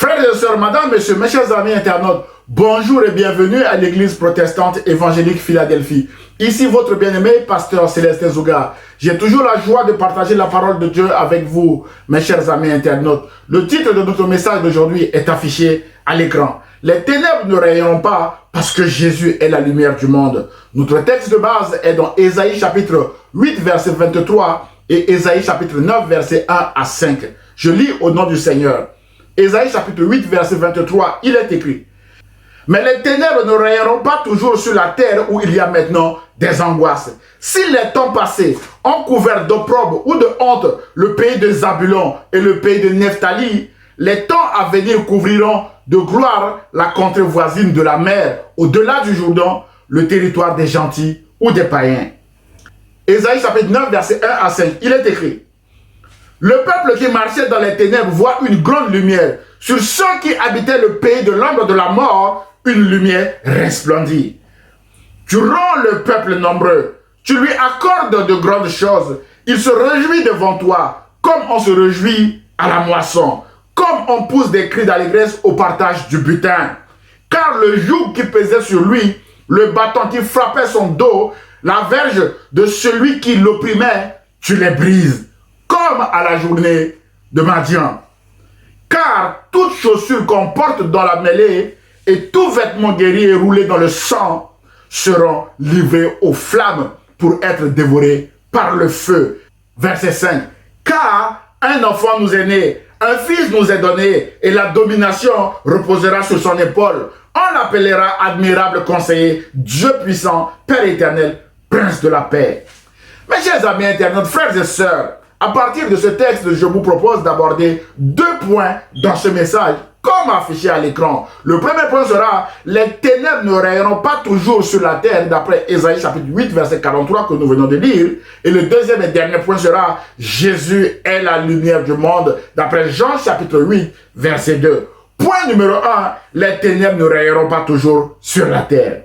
Frères et sœurs, madame, messieurs, mes chers amis internautes, bonjour et bienvenue à l'église protestante évangélique Philadelphie. Ici votre bien-aimé pasteur Célestin Zouga. J'ai toujours la joie de partager la parole de Dieu avec vous, mes chers amis internautes. Le titre de notre message d'aujourd'hui est affiché à l'écran. Les ténèbres ne rayonneront pas parce que Jésus est la lumière du monde. Notre texte de base est dans Ésaïe chapitre 8 verset 23 et Ésaïe chapitre 9 verset 1 à 5. Je lis au nom du Seigneur. Ésaïe chapitre 8 verset 23, il est écrit: mais les ténèbres ne rayonneront pas toujours sur la terre où il y a maintenant des angoisses. Si les temps passés ont couvert d'opprobre ou de honte le pays de Zabulon et le pays de Nephtali, les temps à venir couvriront de gloire la contrée voisine de la mer, au-delà du Jourdain, le territoire des gentils ou des païens. Ésaïe chapitre 9 verset 1 à 5, il est écrit: le peuple qui marchait dans les ténèbres voit une grande lumière. Sur ceux qui habitaient le pays de l'ombre de la mort, une lumière resplendit. Tu rends le peuple nombreux. Tu lui accordes de grandes choses. Il se réjouit devant toi, comme on se réjouit à la moisson, comme on pousse des cris d'allégresse au partage du butin. Car le joug qui pesait sur lui, le bâton qui frappait son dos, la verge de celui qui l'opprimait, tu les brises, comme à la journée de Madian. Car toute chaussure qu'on porte dans la mêlée et tout vêtement guerrier roulé dans le sang seront livrés aux flammes pour être dévorés par le feu. Verset 5. Car un enfant nous est né, un fils nous est donné, et la domination reposera sur son épaule. On l'appellera admirable conseiller, Dieu puissant, Père éternel, Prince de la paix. Mes chers amis internautes, frères et sœurs, à partir de ce texte, je vous propose d'aborder deux points dans ce message, comme affiché à l'écran. Le premier point sera: les ténèbres ne rayonneront pas toujours sur la terre, d'après Ésaïe chapitre 8, verset 43 que nous venons de lire. Et le deuxième et dernier point sera: Jésus est la lumière du monde, d'après Jean chapitre 8, verset 2. Point numéro 1, les ténèbres ne rayonneront pas toujours sur la terre.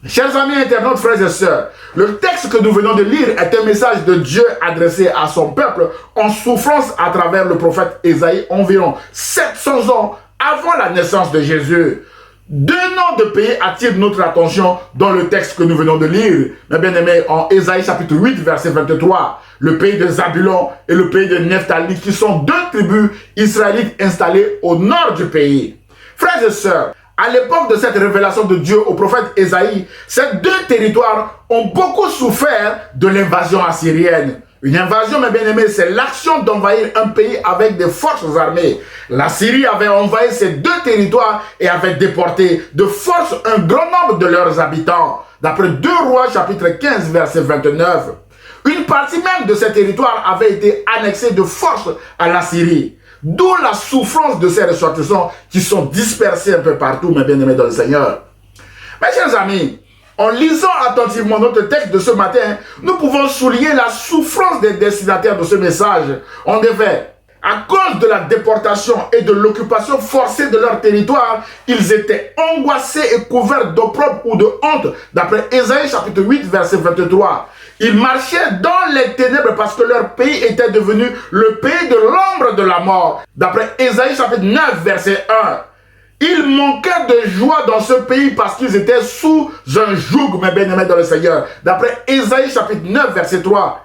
Chers amis internautes, frères et sœurs, le texte que nous venons de lire est un message de Dieu adressé à son peuple en souffrance à travers le prophète Ésaïe environ 700 ans avant la naissance de Jésus. Deux noms de pays attirent notre attention dans le texte que nous venons de lire. Mes bien-aimés, en Ésaïe chapitre 8, verset 23, le pays de Zabulon et le pays de Nephtali, qui sont deux tribus israélites installées au nord du pays. Frères et sœurs, à l'époque de cette révélation de Dieu au prophète Ésaïe, ces deux territoires ont beaucoup souffert de l'invasion assyrienne. Une invasion, mes bien-aimés, c'est l'action d'envahir un pays avec des forces armées. La Syrie avait envahi ces deux territoires et avait déporté de force un grand nombre de leurs habitants. D'après 2 Rois chapitre 15, verset 29. Une partie même de ces territoires avait été annexée de force à la Syrie. D'où la souffrance de ces ressortissants qui sont dispersés un peu partout, mes bien-aimés dans le Seigneur. Mes chers amis, en lisant attentivement notre texte de ce matin, nous pouvons souligner la souffrance des destinataires de ce message. En effet, à cause de la déportation et de l'occupation forcée de leur territoire, ils étaient angoissés et couverts d'opprobre ou de honte, d'après Ésaïe chapitre 8, verset 23. Ils marchaient dans les ténèbres parce que leur pays était devenu le pays de l'ombre de la mort, d'après Ésaïe chapitre 9, verset 1. Ils manquaient de joie dans ce pays parce qu'ils étaient sous un joug, mes bien-aimés dans le Seigneur, d'après Ésaïe chapitre 9, verset 3.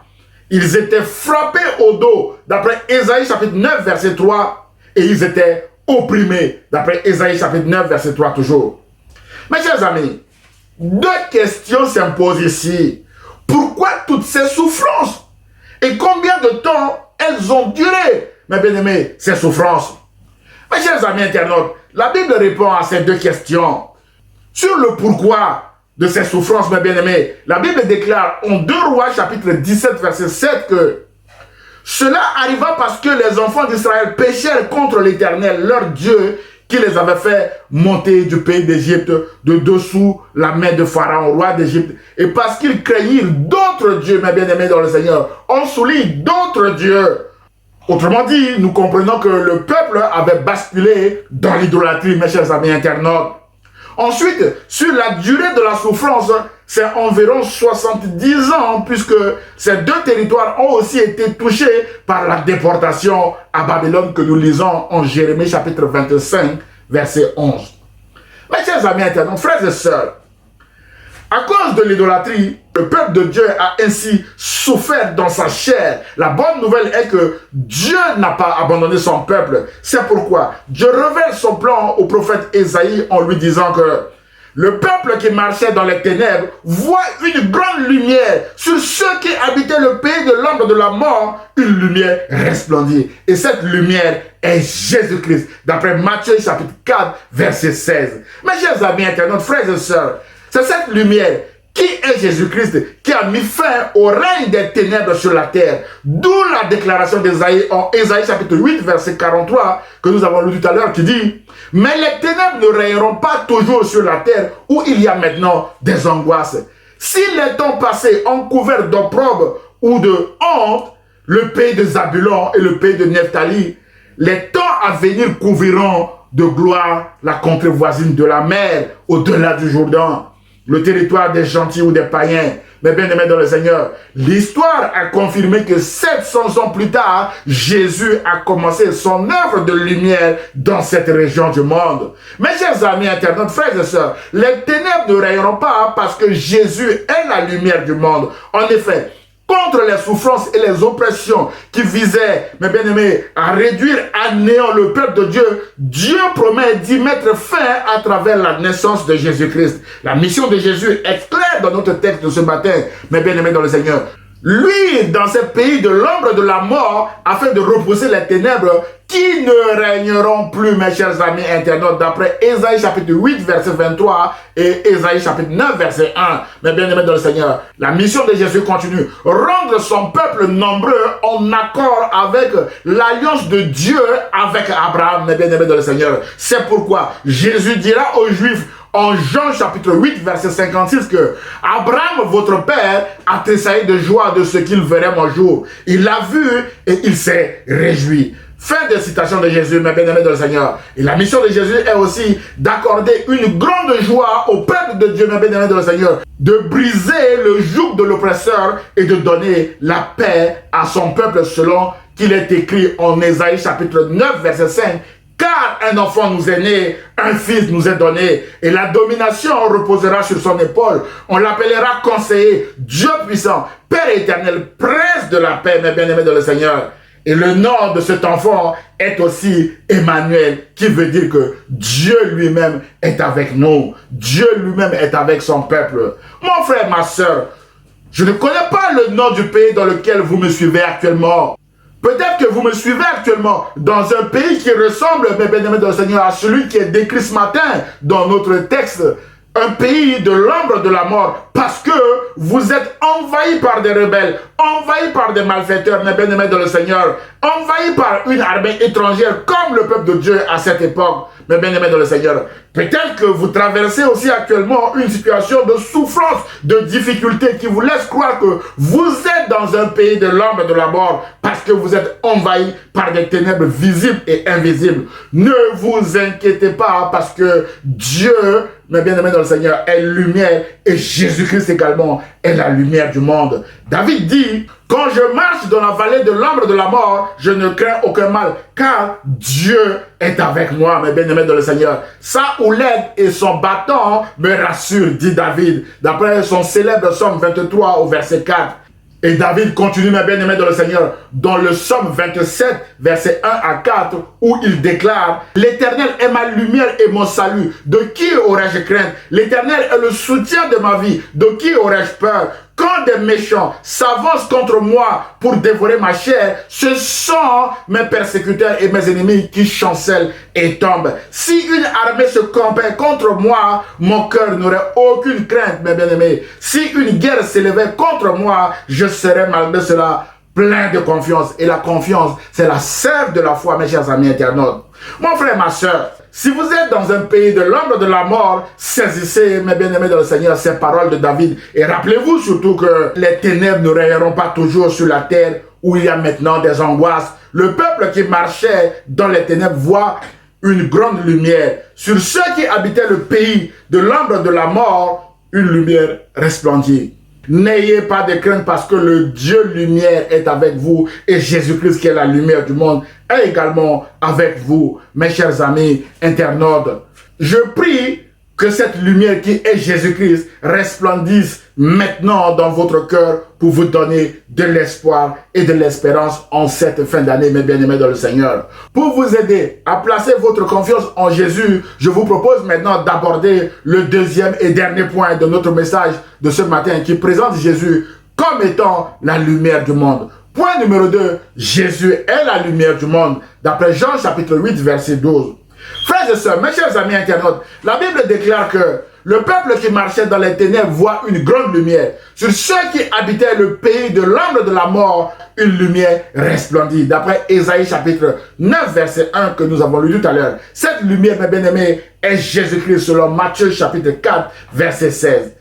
Ils étaient frappés au dos, d'après Ésaïe chapitre 9, verset 3, et ils étaient opprimés, d'après Ésaïe chapitre 9, verset 3 toujours. Mes chers amis, deux questions s'imposent ici. Pourquoi toutes ces souffrances? Et combien de temps elles ont duré, mes bien-aimés, ces souffrances? Mes chers amis internautes, la Bible répond à ces deux questions. Sur le pourquoi de ces souffrances, mes bien-aimés, la Bible déclare en 2 Rois chapitre 17, verset 7 que cela arriva parce que les enfants d'Israël péchèrent contre l'Éternel, leur Dieu, qui les avait fait monter du pays d'Égypte de dessous la main de Pharaon, roi d'Égypte, et parce qu'ils craignirent d'autres dieux, mes bien-aimés dans le Seigneur. On souligne d'autres dieux. Autrement dit, nous comprenons que le peuple avait basculé dans l'idolâtrie, mes chers amis internautes. Ensuite, sur la durée de la souffrance, c'est environ 70 ans, puisque ces deux territoires ont aussi été touchés par la déportation à Babylone que nous lisons en Jérémie chapitre 25, verset 11. Mes chers amis internautes, frères et sœurs, à cause de l'idolâtrie, le peuple de Dieu a ainsi souffert dans sa chair. La bonne nouvelle est que Dieu n'a pas abandonné son peuple. C'est pourquoi Dieu révèle son plan au prophète Ésaïe en lui disant que le peuple qui marchait dans les ténèbres voit une grande lumière. Sur ceux qui habitaient le pays de l'ombre de la mort, une lumière resplendit. Et cette lumière est Jésus-Christ. D'après Matthieu chapitre 4, verset 16. Mes chers amis internautes, frères et sœurs, c'est cette lumière qui est Jésus-Christ qui a mis fin au règne des ténèbres sur la terre. D'où la déclaration d'Ésaïe en Ésaïe chapitre 8 verset 43 que nous avons lu tout à l'heure qui dit « Mais les ténèbres ne règneront pas toujours sur la terre où il y a maintenant des angoisses. Si les temps passés ont couvert d'opprobre ou de honte le pays de Zabulon et le pays de Nephtali, les temps à venir couvriront de gloire la contrée voisine de la mer au-delà du Jourdain. » Le territoire des gentils ou des païens, mais bien aimés dans le Seigneur. L'histoire a confirmé que 700 ans plus tard, Jésus a commencé son œuvre de lumière dans cette région du monde. Mes chers amis internautes, frères et sœurs, les ténèbres ne règneront pas parce que Jésus est la lumière du monde. En effet, contre les souffrances et les oppressions qui visaient, mes bien-aimés, à réduire à néant le peuple de Dieu, Dieu promet d'y mettre fin à travers la naissance de Jésus-Christ. La mission de Jésus est claire dans notre texte de ce matin, mes bien-aimés dans le Seigneur. Lui, dans ce pays de l'ombre de la mort, afin de repousser les ténèbres qui ne régneront plus, mes chers amis internautes, d'après Ésaïe chapitre 8, verset 23 et Ésaïe chapitre 9, verset 1. Mes bien-aimés dans le Seigneur, la mission de Jésus continue. Rendre son peuple nombreux en accord avec l'alliance de Dieu avec Abraham, mes bien-aimés dans le Seigneur. C'est pourquoi Jésus dira aux Juifs, en Jean chapitre 8, verset 56, que Abraham, votre père, a tressailli de joie de ce qu'il verrait mon jour. Il l'a vu et il s'est réjoui. Fin de citation de Jésus, mes bien-aimés dans le Seigneur. Et la mission de Jésus est aussi d'accorder une grande joie au peuple de Dieu, mes bien-aimés dans le Seigneur, de briser le joug de l'oppresseur et de donner la paix à son peuple selon qu'il est écrit en Ésaïe chapitre 9, verset 5. Car un enfant nous est né, un fils nous est donné, et la domination reposera sur son épaule. On l'appellera conseiller, Dieu puissant, Père éternel, prince de la paix, mes bien-aimés dans le Seigneur. Et le nom de cet enfant est aussi Emmanuel, qui veut dire que Dieu lui-même est avec nous. Dieu lui-même est avec son peuple. Mon frère, ma soeur, je ne connais pas le nom du pays dans lequel vous me suivez actuellement. Peut-être que vous me suivez actuellement dans un pays qui ressemble, mes bien-aimés dans le Seigneur, à celui qui est décrit ce matin dans notre texte. Un pays de l'ombre de la mort, parce que vous êtes envahis par des rebelles, envahis par des malfaiteurs, mes bien-aimés dans le Seigneur, envahis par une armée étrangère, comme le peuple de Dieu à cette époque, mes bien-aimés dans le Seigneur. Peut-être que vous traversez aussi actuellement une situation de souffrance, de difficulté qui vous laisse croire que vous êtes dans un pays de l'ombre de la mort, parce que vous êtes envahis par des ténèbres visibles et invisibles. Ne vous inquiétez pas, parce que Dieu, mes bien-aimés dans le Seigneur, est lumière, et Jésus-Christ également est la lumière du monde. David dit, quand je marche dans la vallée de l'ombre de la mort, je ne crains aucun mal, car Dieu est avec moi, mes bien-aimés dans le Seigneur. Sa houlette et son bâton me rassurent, dit David, d'après son célèbre psaume 23 au verset 4. Et David continue, mes bien-aimés dans le Seigneur, dans le psaume 27, versets 1 à 4, où il déclare « L'Éternel est ma lumière et mon salut. De qui aurais-je crainte? L'Éternel est le soutien de ma vie. De qui aurais-je peur? Quand des méchants s'avancent contre moi pour dévorer ma chair, ce sont mes persécuteurs et mes ennemis qui chancellent et tombent. Si une armée se campait contre moi, mon cœur n'aurait aucune crainte, mes bien-aimés. Si une guerre s'élevait contre moi, je serais malgré cela plein de confiance. Et la confiance, c'est la sève de la foi, mes chers amis internautes. Mon frère, ma soeur, si vous êtes dans un pays de l'ombre de la mort, saisissez, mes bien-aimés dans le Seigneur, ces paroles de David. Et rappelez-vous surtout que les ténèbres ne règneront pas toujours sur la terre où il y a maintenant des angoisses. Le peuple qui marchait dans les ténèbres voit une grande lumière. Sur ceux qui habitaient le pays de l'ombre de la mort, une lumière resplendit. N'ayez pas de crainte parce que le Dieu lumière est avec vous et Jésus-Christ qui est la lumière du monde est également avec vous, mes chers amis internautes. Je prie que cette lumière qui est Jésus-Christ resplendisse maintenant dans votre cœur pour vous donner de l'espoir et de l'espérance en cette fin d'année, mes bien-aimés dans le Seigneur. Pour vous aider à placer votre confiance en Jésus, je vous propose maintenant d'aborder le deuxième et dernier point de notre message de ce matin qui présente Jésus comme étant la lumière du monde. Point numéro 2, Jésus est la lumière du monde, d'après Jean chapitre 8, verset 12. Frères et sœurs, mes chers amis internautes, la Bible déclare que le peuple qui marchait dans les ténèbres voit une grande lumière. Sur ceux qui habitaient le pays de l'ombre de la mort, une lumière resplendit. D'après Ésaïe chapitre 9, verset 1 que nous avons lu tout à l'heure. Cette lumière, mes bien-aimés, est Jésus-Christ selon Matthieu chapitre 4, verset 16.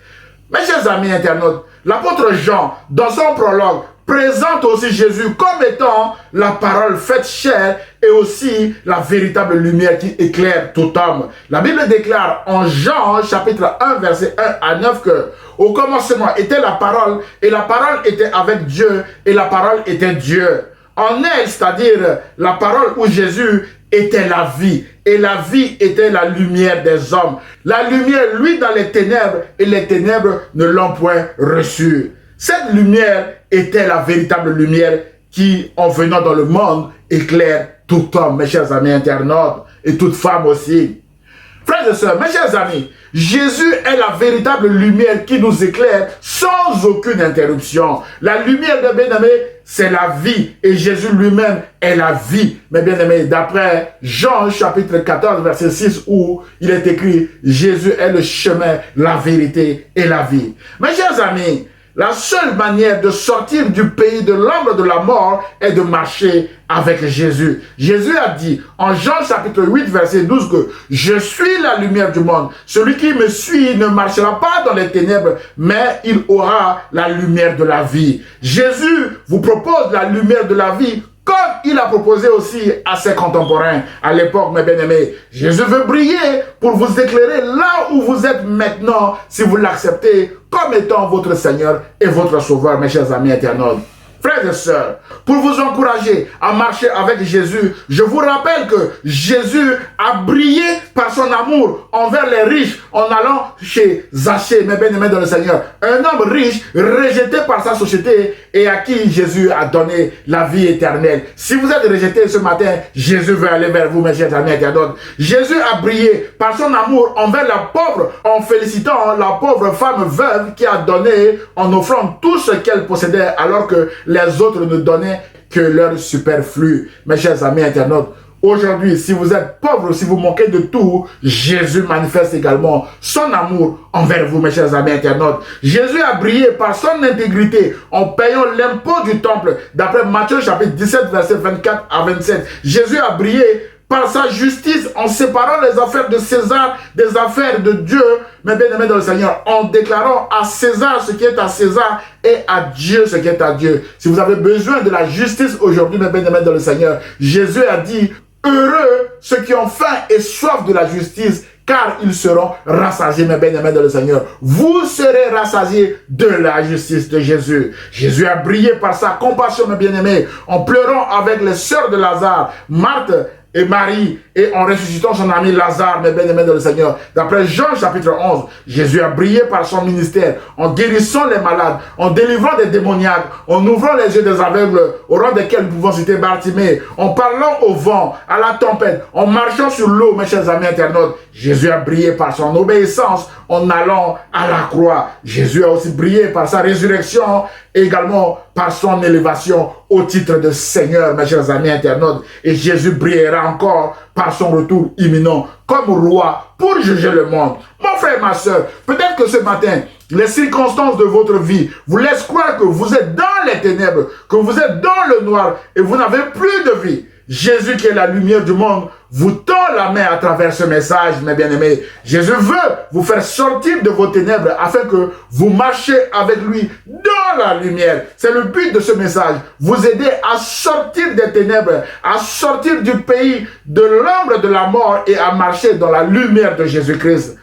Mes chers amis internautes, l'apôtre Jean, dans son prologue, présente aussi Jésus comme étant la parole faite chair et aussi la véritable lumière qui éclaire tout homme. La Bible déclare en Jean chapitre 1 verset 1 à 9 que au commencement était la parole et la parole était avec Dieu et la parole était Dieu. En elle, c'est-à-dire la parole où Jésus était la vie et la vie était la lumière des hommes. La lumière, lui, dans les ténèbres et les ténèbres ne l'ont point reçue. Cette lumière était la véritable lumière qui, en venant dans le monde, éclaire tout homme, mes chers amis internautes, et toute femme aussi. Frères et sœurs, mes chers amis, Jésus est la véritable lumière qui nous éclaire sans aucune interruption. La lumière de bien-aimé, c'est la vie, et Jésus lui-même est la vie. Mes bien-aimés, d'après Jean chapitre 14, verset 6, où il est écrit « Jésus est le chemin, la vérité et la vie ». Mes chers amis, la seule manière de sortir du pays de l'ombre de la mort est de marcher avec Jésus. Jésus a dit en Jean chapitre 8 verset 12 que « Je suis la lumière du monde. Celui qui me suit ne marchera pas dans les ténèbres, mais il aura la lumière de la vie. » Jésus vous propose la lumière de la vie comme il a proposé aussi à ses contemporains à l'époque, mes bien-aimés. Jésus veut briller pour vous éclairer là où vous êtes maintenant, si vous l'acceptez comme étant votre Seigneur et votre Sauveur, mes chers amis internautes. Frères et sœurs, pour vous encourager à marcher avec Jésus, je vous rappelle que Jésus a brillé par son amour envers les riches en allant chez Zachée, mes bien-aimés dans le Seigneur. Un homme riche, rejeté par sa société et à qui Jésus a donné la vie éternelle. Si vous êtes rejeté ce matin, Jésus veut aller vers vous, mes chers amis internautes. Jésus a brillé par son amour envers la pauvre en félicitant la pauvre femme veuve qui a donné en offrant tout ce qu'elle possédait alors que les autres ne donnaient que leur superflu. Mes chers amis internautes, aujourd'hui, si vous êtes pauvre, si vous manquez de tout, Jésus manifeste également son amour envers vous, mes chers amis internautes. Jésus a brillé par son intégrité en payant l'impôt du temple. D'après Matthieu chapitre 17, verset 24 à 27, Jésus a brillé par sa justice en séparant les affaires de César des affaires de Dieu, mes bien-aimés dans le Seigneur, en déclarant à César ce qui est à César et à Dieu ce qui est à Dieu. Si vous avez besoin de la justice aujourd'hui, mes bien-aimés dans le Seigneur, Jésus a dit « Heureux ceux qui ont faim et soif de la justice, car ils seront rassasiés, mes bien-aimés dans le Seigneur. » Vous serez rassasiés de la justice de Jésus. Jésus a brillé par sa compassion, mes bien-aimés, en pleurant avec les sœurs de Lazare, Marthe et Marie, et en ressuscitant son ami Lazare, mes bien-aimés dans le Seigneur. D'après Jean chapitre 11, Jésus a brillé par son ministère, en guérissant les malades, en délivrant des démoniaques, en ouvrant les yeux des aveugles, au rang desquels nous pouvons citer Bartimée, en parlant au vent, à la tempête, en marchant sur l'eau, mes chers amis internautes. Jésus a brillé par son obéissance, en allant à la croix. Jésus a aussi brillé par sa résurrection, et également par son élévation au titre de Seigneur, mes chers amis internautes. Et Jésus brillera encore par son retour imminent comme roi pour juger le monde. Mon frère, ma soeur, peut-être que ce matin, les circonstances de votre vie vous laissent croire que vous êtes dans les ténèbres, que vous êtes dans le noir et vous n'avez plus de vie. Jésus qui est la lumière du monde vous tend la main à travers ce message, mes bien-aimés. Jésus veut vous faire sortir de vos ténèbres afin que vous marchiez avec lui dans la lumière. C'est le but de ce message. Vous aider à sortir des ténèbres, à sortir du pays de l'ombre de la mort et à marcher dans la lumière de Jésus-Christ.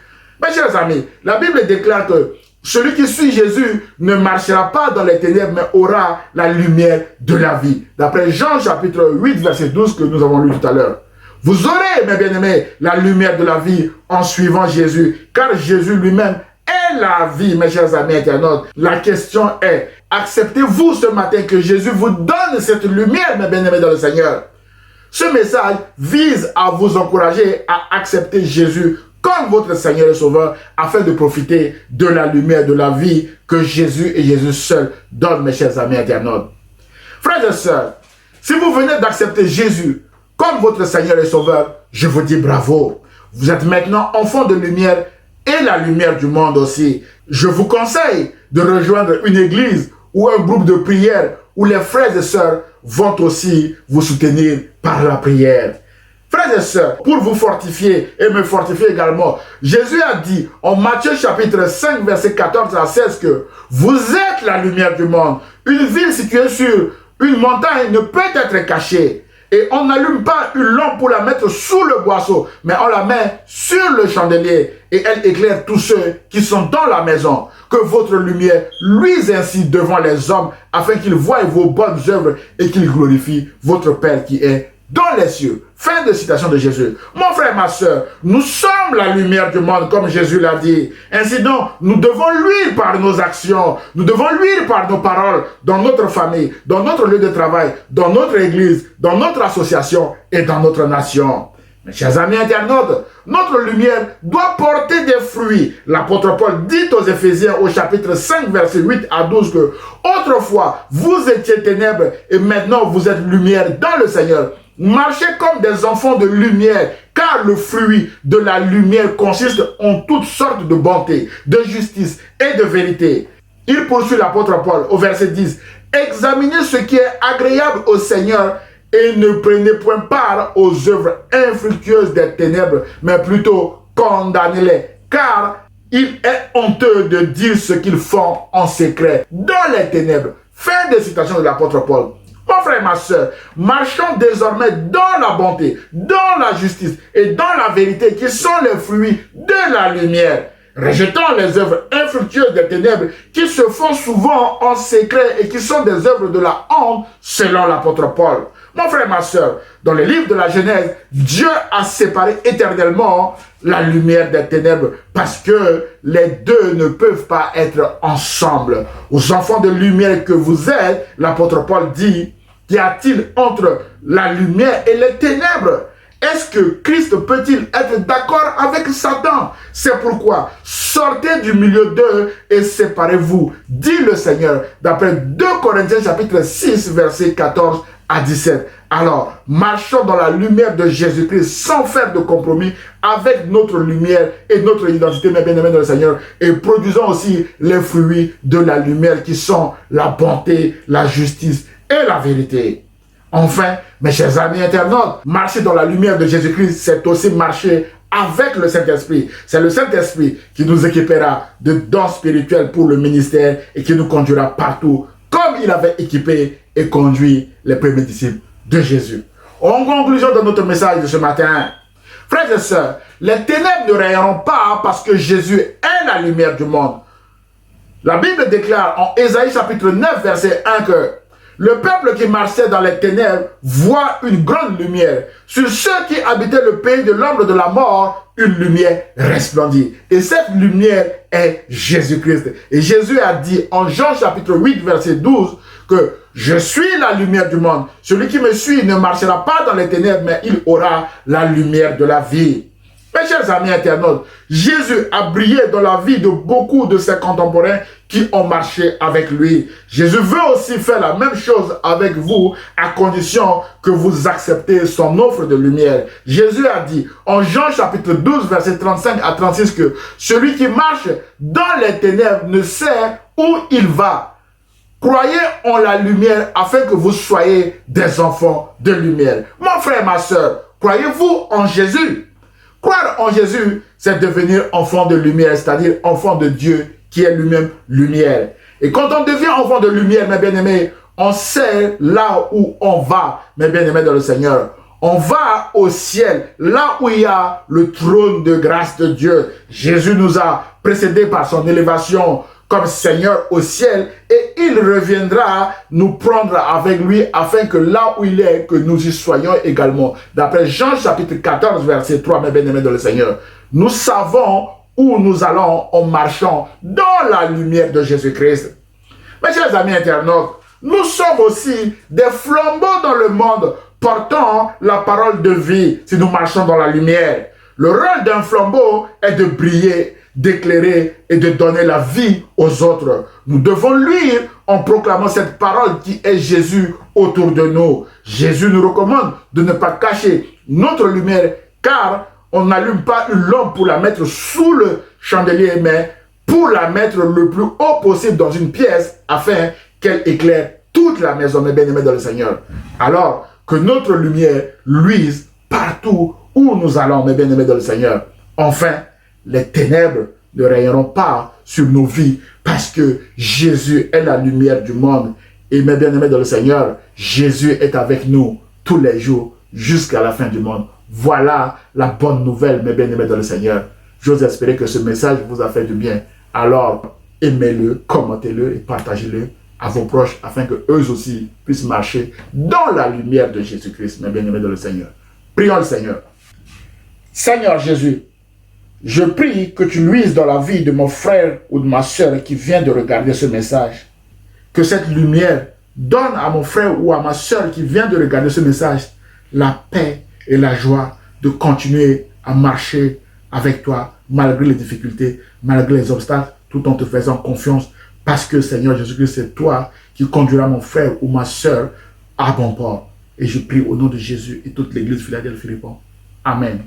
Mes chers amis, la Bible déclare que celui qui suit Jésus ne marchera pas dans les ténèbres, mais aura la lumière de la vie. D'après Jean chapitre 8, verset 12 que nous avons lu tout à l'heure. Vous aurez, mes bien-aimés, la lumière de la vie en suivant Jésus, car Jésus lui-même est la vie, mes chers amis internautes. La question est, acceptez-vous ce matin que Jésus vous donne cette lumière, mes bien-aimés dans le Seigneur? Ce message vise à vous encourager à accepter Jésus comme votre Seigneur et Sauveur, afin de profiter de la lumière de la vie que Jésus et Jésus seul donnent, mes chers amis internautes. Frères et sœurs, si vous venez d'accepter Jésus comme votre Seigneur et Sauveur, je vous dis bravo. Vous êtes maintenant enfants de lumière et la lumière du monde aussi. Je vous conseille de rejoindre une église ou un groupe de prière où les frères et sœurs vont aussi vous soutenir par la prière. Frères et sœurs, pour vous fortifier et me fortifier également, Jésus a dit en Matthieu chapitre 5, verset 14 à 16 que vous êtes la lumière du monde. Une ville située sur une montagne ne peut être cachée. Et on n'allume pas une lampe pour la mettre sous le boisseau, mais on la met sur le chandelier et elle éclaire tous ceux qui sont dans la maison. Que votre lumière luise ainsi devant les hommes afin qu'ils voient vos bonnes œuvres et qu'ils glorifient votre Père qui est dans les cieux. Fin de citation de Jésus. Mon frère, ma soeur, nous sommes la lumière du monde, comme Jésus l'a dit. Ainsi donc, nous devons luire par nos actions, nous devons luire par nos paroles, dans notre famille, dans notre lieu de travail, dans notre église, dans notre association et dans notre nation. Mes chers amis internautes, notre lumière doit porter des fruits. L'apôtre Paul dit aux Éphésiens au chapitre 5, verset 8 à 12 que autrefois, vous étiez ténèbres et maintenant vous êtes lumière dans le Seigneur. Marchez comme des enfants de lumière, car le fruit de la lumière consiste en toutes sortes de bonté, de justice et de vérité. Il poursuit l'apôtre Paul au verset 10. Examinez ce qui est agréable au Seigneur et ne prenez point part aux œuvres infructueuses des ténèbres, mais plutôt condamnez-les, car il est honteux de dire ce qu'ils font en secret dans les ténèbres. Fin de citation de l'apôtre Paul. Mon frère et ma soeur, marchons désormais dans la bonté, dans la justice et dans la vérité qui sont les fruits de la lumière. Rejetons les œuvres infructueuses des ténèbres qui se font souvent en secret et qui sont des œuvres de la honte selon l'apôtre Paul. Mon frère et ma soeur, dans le livre de la Genèse, Dieu a séparé éternellement la lumière des ténèbres parce que les deux ne peuvent pas être ensemble. Aux enfants de lumière que vous êtes, l'apôtre Paul dit, qu'y a-t-il entre la lumière et les ténèbres? Est-ce que Christ peut-il être d'accord avec Satan? C'est pourquoi sortez du milieu d'eux et séparez-vous, dit le Seigneur, d'après 2 Corinthiens chapitre 6, verset 14 à 17. Alors, marchons dans la lumière de Jésus-Christ sans faire de compromis avec notre lumière et notre identité, mes bien-aimés dans le Seigneur, et produisons aussi les fruits de la lumière qui sont la bonté, la justice et la vérité. Enfin, mes chers amis internautes, marcher dans la lumière de Jésus-Christ, c'est aussi marcher avec le Saint-Esprit. C'est le Saint-Esprit qui nous équipera de dons spirituels pour le ministère et qui nous conduira partout, comme il avait équipé et conduit les premiers disciples de Jésus. En conclusion de notre message de ce matin, frères et sœurs, les ténèbres ne rayeront pas parce que Jésus est la lumière du monde. La Bible déclare en Ésaïe chapitre 9, verset 1 que le peuple qui marchait dans les ténèbres voit une grande lumière. Sur ceux qui habitaient le pays de l'ombre de la mort, une lumière resplendit. Et cette lumière est Jésus-Christ. Et Jésus a dit en Jean chapitre 8, verset 12, que je suis la lumière du monde. Celui qui me suit ne marchera pas dans les ténèbres, mais il aura la lumière de la vie. Mes chers amis internautes, Jésus a brillé dans la vie de beaucoup de ses contemporains qui ont marché avec lui. Jésus veut aussi faire la même chose avec vous à condition que vous acceptez son offre de lumière. Jésus a dit en Jean chapitre 12, verset 35 à 36 que celui qui marche dans les ténèbres ne sait où il va. Croyez en la lumière afin que vous soyez des enfants de lumière. Mon frère, ma soeur, croyez-vous en Jésus? Croire en Jésus, c'est devenir enfant de lumière, c'est-à-dire enfant de Dieu qui est lui-même lumière. Et quand on devient enfant de lumière, mes bien-aimés, on sait là où on va, mes bien-aimés dans le Seigneur. On va au ciel, là où il y a le trône de grâce de Dieu. Jésus nous a précédés par son élévation comme Seigneur au ciel et il reviendra nous prendre avec lui afin que là où il est, que nous y soyons également. D'après Jean chapitre 14, verset 3, mes bien-aimés dans le Seigneur, nous savons où nous allons en marchant dans la lumière de Jésus-Christ. Mes chers amis internautes, nous sommes aussi des flambeaux dans le monde portant la parole de vie si nous marchons dans la lumière. Le rôle d'un flambeau est de briller, d'éclairer et de donner la vie aux autres. Nous devons luire en proclamant cette parole qui est Jésus autour de nous. Jésus nous recommande de ne pas cacher notre lumière car on n'allume pas une lampe pour la mettre sous le chandelier, mais pour la mettre le plus haut possible dans une pièce afin qu'elle éclaire toute la maison, mes bien-aimés dans le Seigneur. Alors que notre lumière luise partout où nous allons, mes bien-aimés dans le Seigneur. Enfin, les ténèbres ne règneront pas sur nos vies parce que Jésus est la lumière du monde. Et mes bien-aimés dans le Seigneur, Jésus est avec nous tous les jours jusqu'à la fin du monde. Voilà la bonne nouvelle, mes bien-aimés dans le Seigneur. J'ose espérer que ce message vous a fait du bien. Alors, aimez-le, commentez-le et partagez-le à vos proches afin que eux aussi puissent marcher dans la lumière de Jésus-Christ, mes bien-aimés dans le Seigneur. Prions le Seigneur. Seigneur Jésus, je prie que tu luises dans la vie de mon frère ou de ma soeur qui vient de regarder ce message. Que cette lumière donne à mon frère ou à ma soeur qui vient de regarder ce message la paix et la joie de continuer à marcher avec toi malgré les difficultés, malgré les obstacles, tout en te faisant confiance parce que Seigneur Jésus-Christ, c'est toi qui conduiras mon frère ou ma soeur à bon port. Et je prie au nom de Jésus et toute l'église Philadelphie répond. Amen.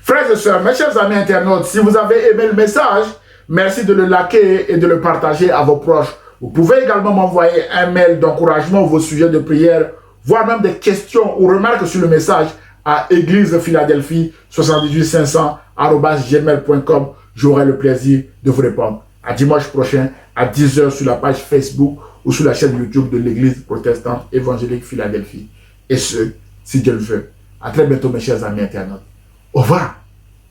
Frères et sœurs, mes chers amis internautes, si vous avez aimé le message, merci de le liker et de le partager à vos proches. Vous pouvez également m'envoyer un mail d'encouragement, vos sujets de prière, voire même des questions ou remarques sur le message à église-philadelphie-78500@gmail.com. J'aurai le plaisir de vous répondre. À dimanche prochain à 10 h sur la page Facebook ou sur la chaîne YouTube de l'église protestante évangélique Philadelphie. Et ce, si Dieu le veut. À très bientôt mes chers amis internautes. Au revoir.